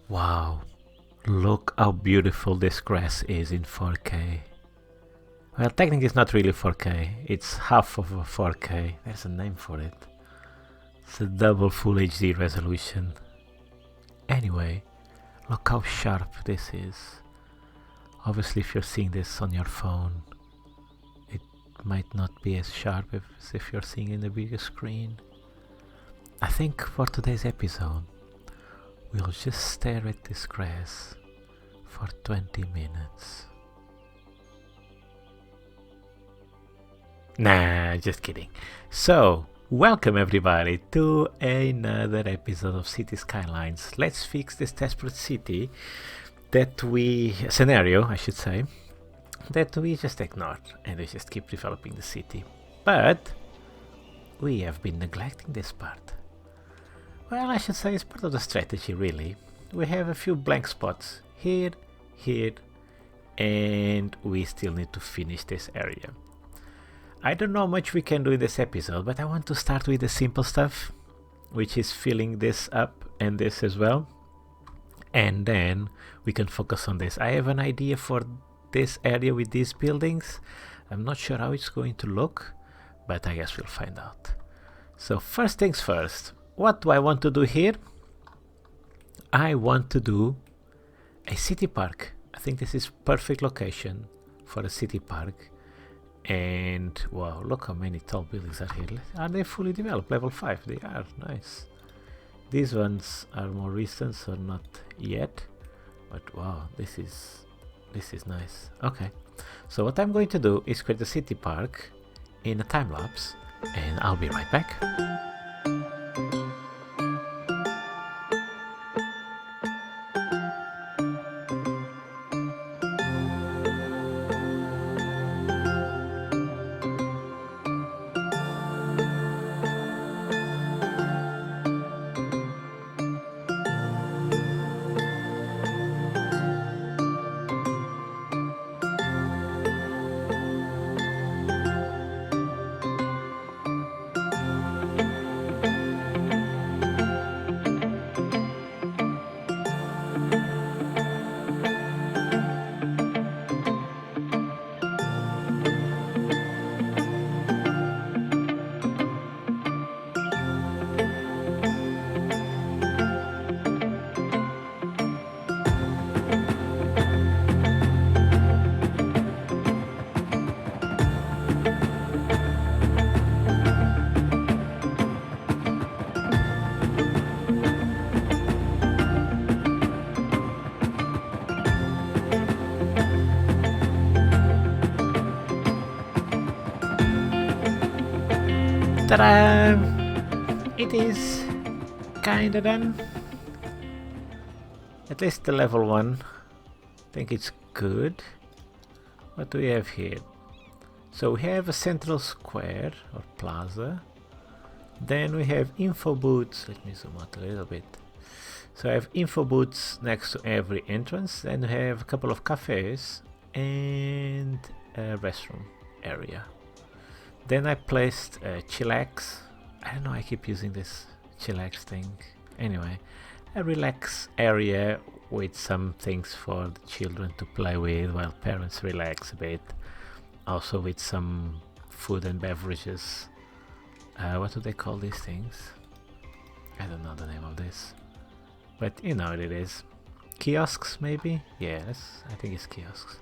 Wow, look how beautiful this grass is in 4K. Well, technically it's not really 4K, it's half of a 4K. There's a name for it. It's a double full HD resolution. Anyway, look how sharp this is. Obviously if you're seeing this on your phone, it might not be as sharp as if you're seeing in the bigger screen. I think for today's episode, we'll just stare at this grass for 20 minutes. Nah, just kidding. So, welcome everybody to another episode of City Skylines. Let's fix this desperate city scenario, I should say, that we just ignored and we just keep developing the city. But we have been neglecting this part. Well, I should say it's part of the strategy, really. We have a few blank spots here, and we still need to finish this area. I don't know how much we can do in this episode, but I want to start with the simple stuff, which is filling this up and this as well. And then we can focus on this. I have an idea for this area with these buildings. I'm not sure how it's going to look, but I guess we'll find out. So first things first. What do I want to do here? I want to do a city park. I think this is perfect location for a city park. And wow, look how many tall buildings are here. Are they fully developed? Level 5, they are. Nice. These ones are more recent, so not yet. But wow, this is nice. Okay, so what I'm going to do is create a city park in a time lapse, and I'll be right back. Ta-da! It is kinda done. At least the level 1. I think it's good. What do we have here? So we have a central square or plaza. Then we have info booths. Let me zoom out a little bit. So I have info booths next to every entrance. Then we have a couple of cafes and a restroom area. Then I placed a chillax. I don't know, I keep using this chillax thing. Anyway, a relax area with some things for the children to play with while parents relax a bit. Also with some food and beverages. What do they call these things? I don't know the name of this. But you know what it is. Kiosks maybe? Yes, I think it's kiosks.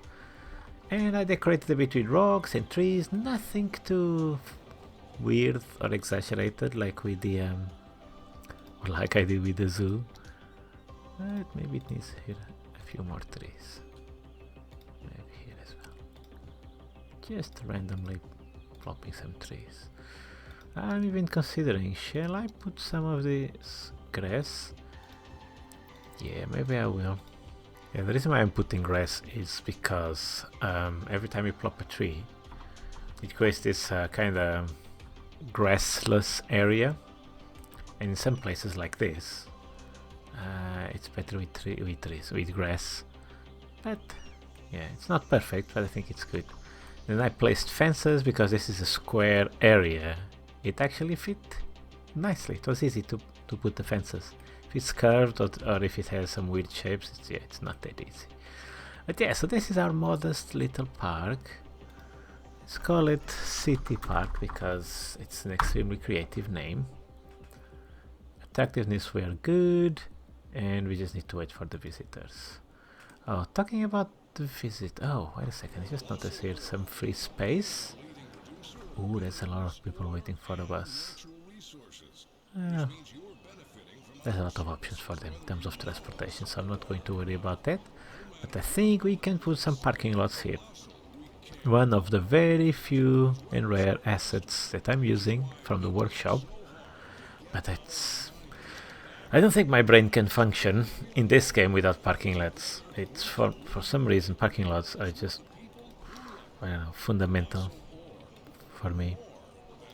And I decorated a bit with rocks and trees, nothing too weird or exaggerated like with the like I did with the zoo. But maybe it needs here a few more trees. Maybe here as well. Just randomly plopping some trees. I'm even considering, shall I put some of this grass? Yeah, maybe I will. Yeah, the reason why I'm putting grass is because every time you plop a tree, it creates this kind of grassless area, and in some places like this, it's better with grass. But yeah, it's not perfect, but I think it's good. Then I placed fences because this is a square area. It actually fit nicely. It was easy to put the fences. If If it's curved or if it has some weird shapes, it's not that easy. But yeah, so this is our modest little park. Let's call it City Park because it's an extremely creative name. Attractiveness, we are good, and we just need to wait for the visitors. Oh, talking about the visit. Oh, wait a second, I just noticed here some free space. Ooh, there's a lot of people waiting for the bus. There's a lot of options for them in terms of transportation, so I'm not going to worry about that. But I think we can put some parking lots here. One of the very few and rare assets that I'm using from the workshop. But I don't think my brain can function in this game without parking lots. It's for some reason parking lots are just, I don't know, fundamental for me.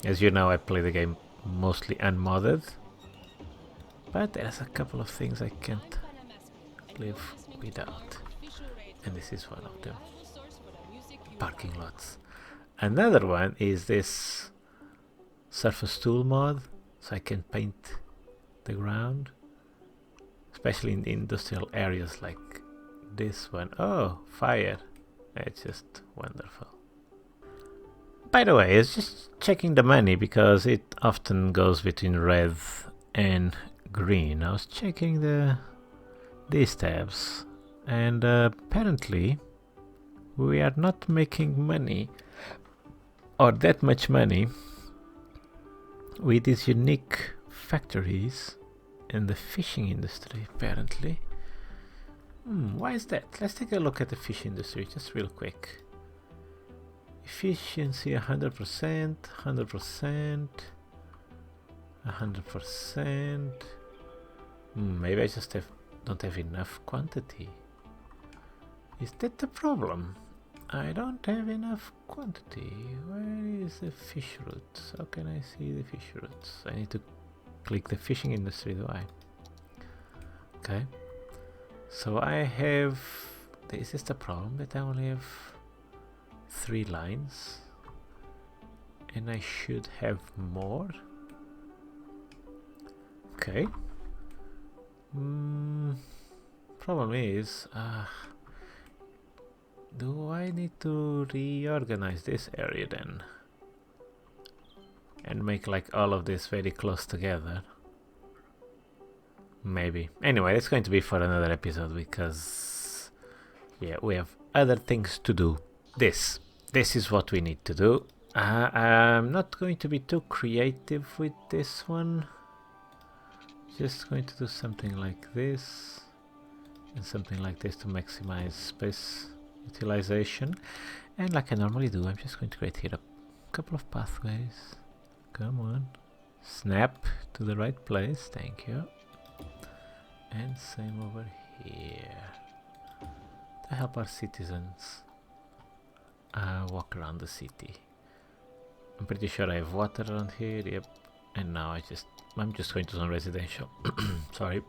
As you know, I play the game mostly unmodded, but there's a couple of things I can't live without, and this is one of them. Parking lots. Another one is this surface tool mod, so I can paint the ground, especially in the industrial areas like this one. Oh, fire. It's just wonderful. By the way, I was just checking the money because it often goes between red and green. I was checking these tabs, and apparently we are not making money or that much money with these unique factories in the fishing industry, apparently. Why is that? Let's take a look at the fish industry just real quick. Efficiency 100%, 100%, 100%. Maybe I just don't have enough quantity. Is that the problem? I don't have enough quantity. Where is the fish routes? How can I see the fish routes? I need to click the fishing industry, do I? Okay. So I have... Is this the problem? That I only have 3 lines? And I should have more? Okay. Problem is... do I need to reorganize this area then? And make like all of this very close together? Maybe. Anyway, it's going to be for another episode because... yeah, we have other things to do. This is what we need to do. I'm not going to be too creative with this one. Just going to do something like this. And something like this to maximize space utilization, and like I normally do, I'm just going to create here a couple of pathways. Come on, snap to the right place, thank you. And same over here to help our citizens walk around the city. I'm pretty sure I have water around here, yep. And now I'm just going to zone residential. Sorry,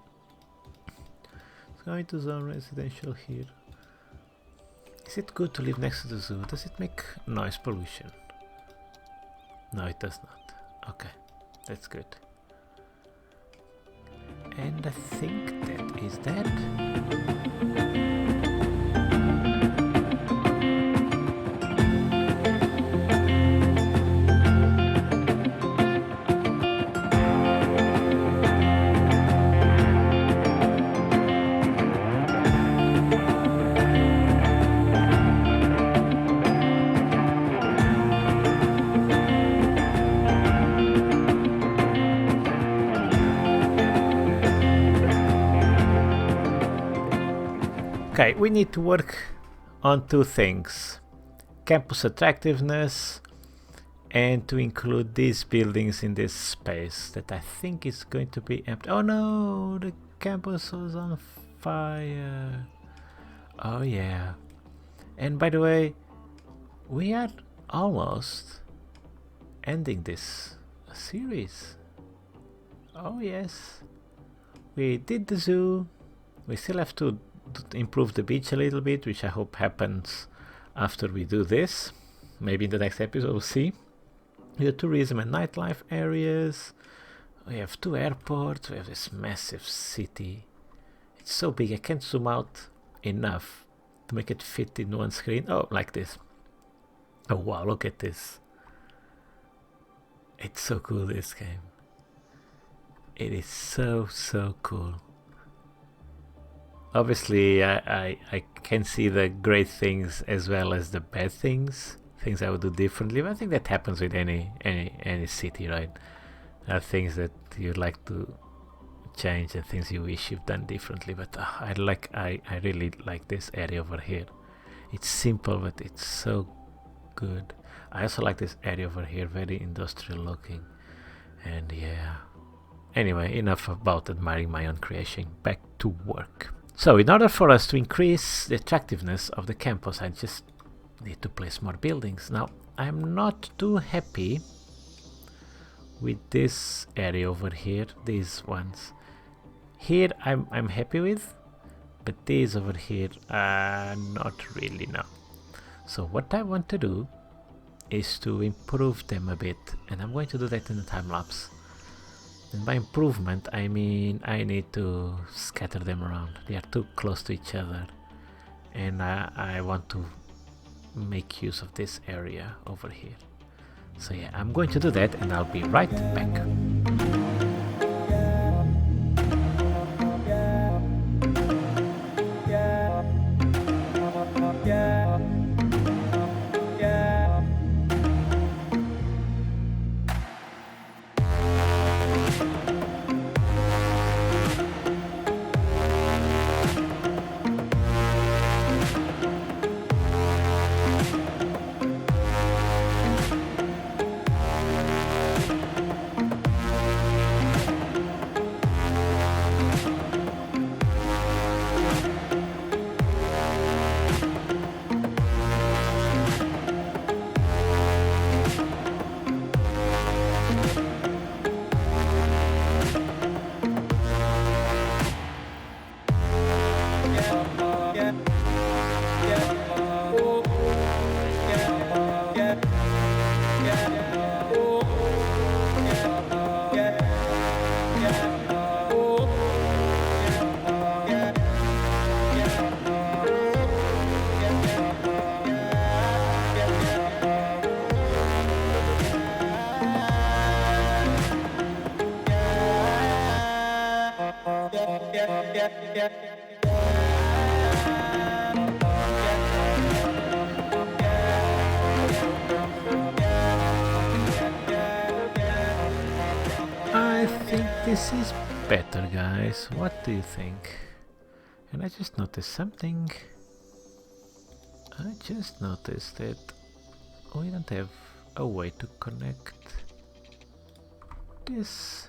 it's going to zone residential here. Is it good to live next to the zoo? Does it make noise pollution? No, it does not. Okay, that's good. And I think that is that. Okay, we need to work on 2 things. Campus attractiveness and to include these buildings in this space that I think is going to be empty. Oh no, the campus was on fire. Oh yeah. And by the way, we are almost ending this series. Oh yes. We did the zoo. We still have to improve the beach a little bit, which I hope happens after we do this. Maybe in the next episode we'll see. The tourism and nightlife areas. We have 2 airports, we have this massive city. It's so big I can't zoom out enough to make it fit in one screen. Oh, like this. Oh wow, look at this. It's so cool, this game. It is so cool. Obviously I can see the great things as well as the bad things I would do differently, but I think that happens with any city, right? There are things that you'd like to change and things you wish you've done differently, but I really like this area over here. It's simple, but it's so good. I also like this area over here, very industrial looking. And yeah, anyway, enough about admiring my own creation, back to work. So in order for us to increase the attractiveness of the campus, I just need to place more buildings. Now I'm not too happy with this area over here, these ones. Here I'm happy with, but these over here not really, no. So what I want to do is to improve them a bit, and I'm going to do that in the time lapse. And by improvement I mean I need to scatter them around. They are too close to each other, and I want to make use of this area over here. So yeah, I'm going to do that and I'll be right back. I think this is better, guys. What do you think? And I just noticed something. I just noticed that we don't have a way to connect this.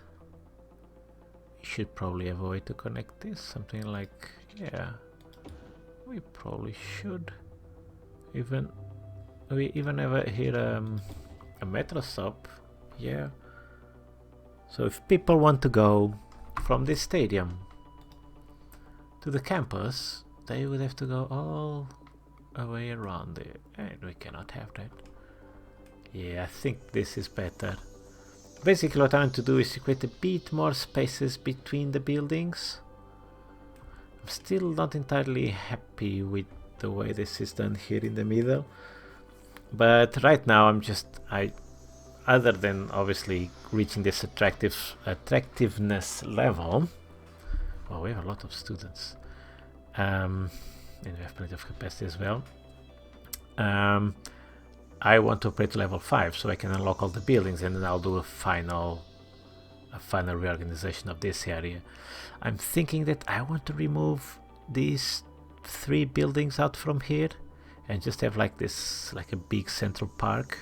We should probably have a way to connect this. Something like, yeah, we probably should. We even have here a metro stop. Yeah. So if people want to go from this stadium to the campus, they would have to go all the way around it, and we cannot have that. Yeah, I think this is better. Basically what I want to do is to create a bit more spaces between the buildings. I'm still not entirely happy with the way this is done here in the middle, but right now other than obviously reaching this attractiveness level. Well, we have a lot of students, and we have plenty of capacity as well. I want to operate to level 5 so I can unlock all the buildings, and then I'll do a final reorganization of this area. I'm thinking that I want to remove these 3 buildings out from here and just have like this, like a big central park.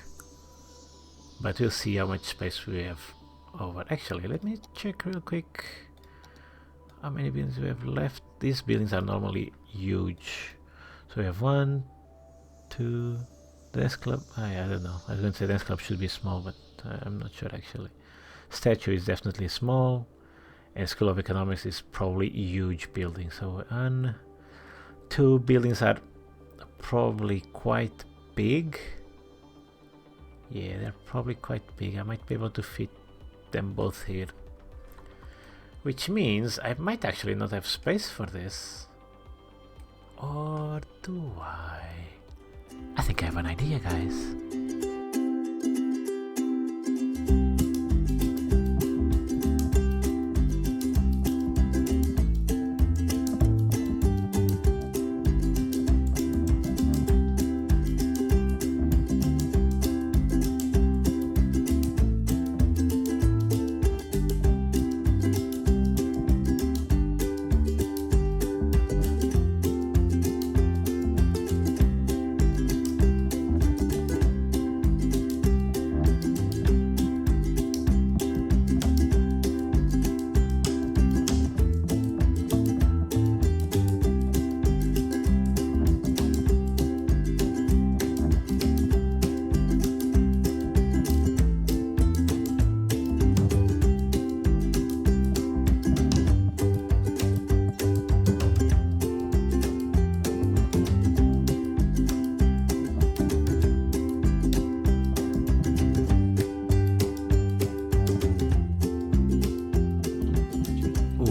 But we'll see how much space we have over. Actually, let me check real quick how many buildings we have left. These buildings are normally huge. So we have 1, 2, dance club. I don't know. I was going to say dance club should be small, but I'm not sure actually. Statue is definitely small, and School of Economics is probably a huge building. So 1, 2 buildings are probably quite big. Yeah, they're probably quite big. I might be able to fit them both here. Which means I might actually not have space for this. Or do I? I think I have an idea, guys.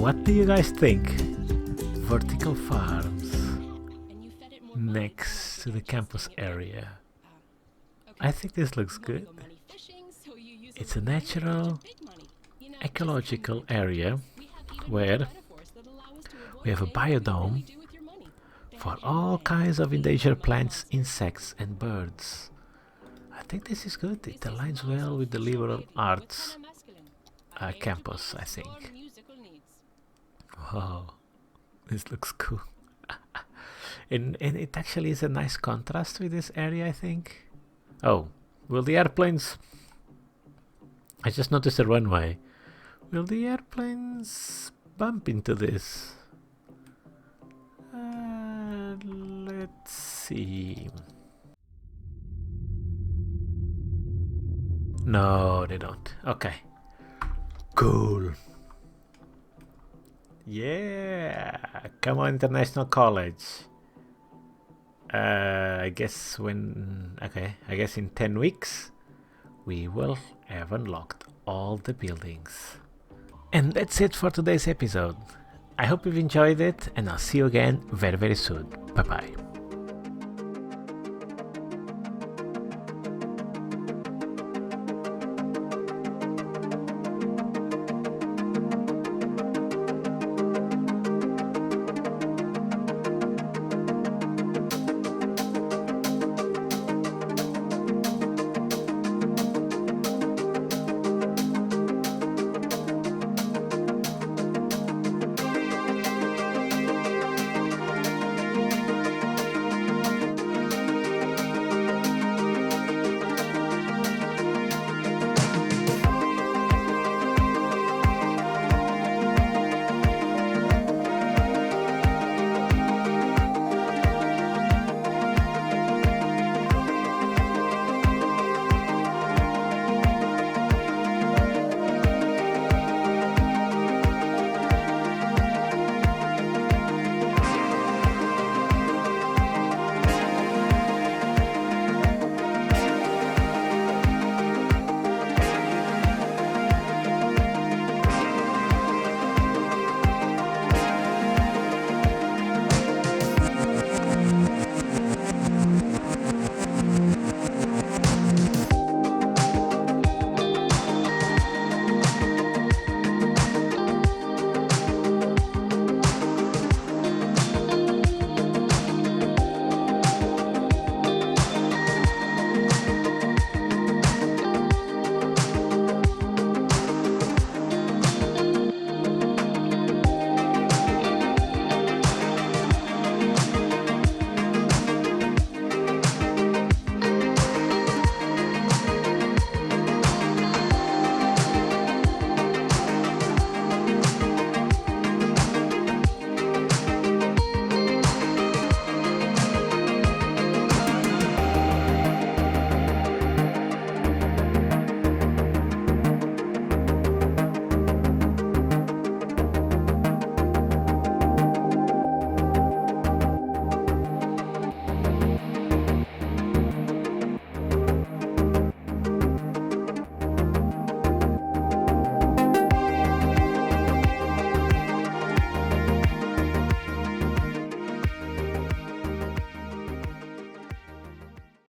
What do you guys think? Vertical farms next to the campus area. I think this looks good. It's a natural, ecological area where we have a biodome for all kinds of endangered plants, insects and birds. I think this is good. It aligns well with the liberal arts campus, I think. Wow, this looks cool. and it actually is a nice contrast with this area, I think. Oh, will the airplanes... I just noticed a runway. Will the airplanes bump into this? Let's see. No, they don't. Okay. Cool. Yeah, come on, International College. I guess I guess in 10 weeks we will have unlocked all the buildings. And that's it for today's episode. I hope you've enjoyed it, and I'll see you again very, very soon. Bye bye.